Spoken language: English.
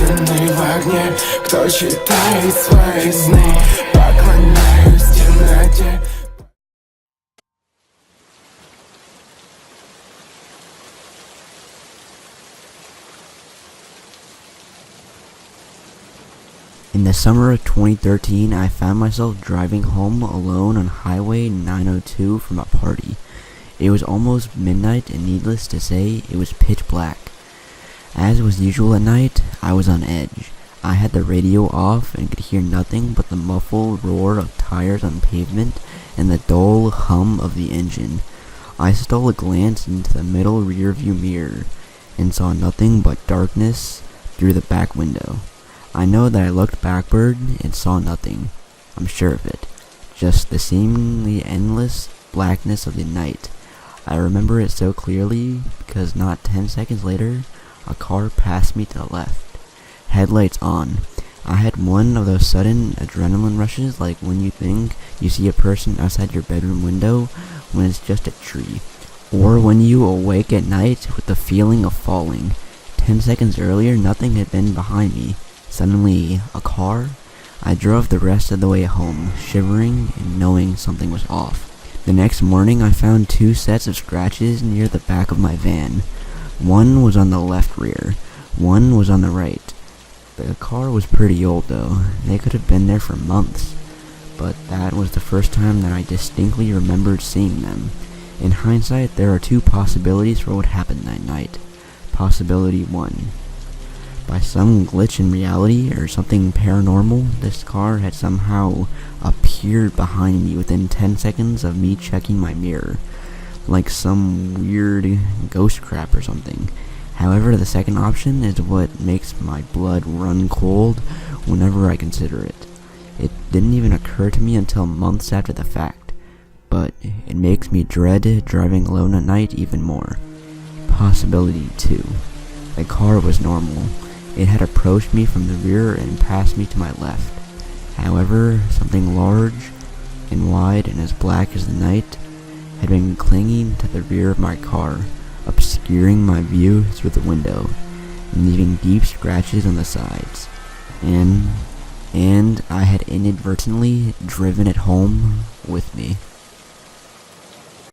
истинный в огне. Кто читает свои сны, поклоняюсь темноте. In the summer of 2013, I found myself driving home alone on Highway 902 from a party. It was almost midnight, and needless to say, it was pitch black. As was usual at night, I was on edge. I had the radio off and could hear nothing but the muffled roar of tires on pavement and the dull hum of the engine. I stole a glance into the middle rearview mirror and saw nothing but darkness through the back window. I know that I looked backward and saw nothing. I'm sure of it. Just the seemingly endless blackness of the night. I remember it so clearly because not 10 seconds later, a car passed me to the left. Headlights on. I had one of those sudden adrenaline rushes like when you think you see a person outside your bedroom window when it's just a tree. Or when you awake at night with the feeling of falling. 10 seconds earlier, nothing had been behind me. Suddenly, a car? I drove the rest of the way home, shivering and knowing something was off. The next morning, I found 2 sets of scratches near the back of my van. One was on the left rear, one was on the right. The car was pretty old though. They could have been there for months. But that was the first time that I distinctly remembered seeing them. In hindsight, there are 2 possibilities for what happened that night. Possibility 1. By some glitch in reality or something paranormal, this car had somehow appeared behind me within 10 seconds of me checking my mirror, like some weird ghost crap or something. However, the second option is what makes my blood run cold whenever I consider it. It didn't even occur to me until months after the fact, but it makes me dread driving alone at night even more. Possibility 2. The car was normal. It had approached me from the rear and passed me to my left. However, something large and wide and as black as the night had been clinging to the rear of my car, obscuring my view through the window, and leaving deep scratches on the sides. And I had inadvertently driven it home with me.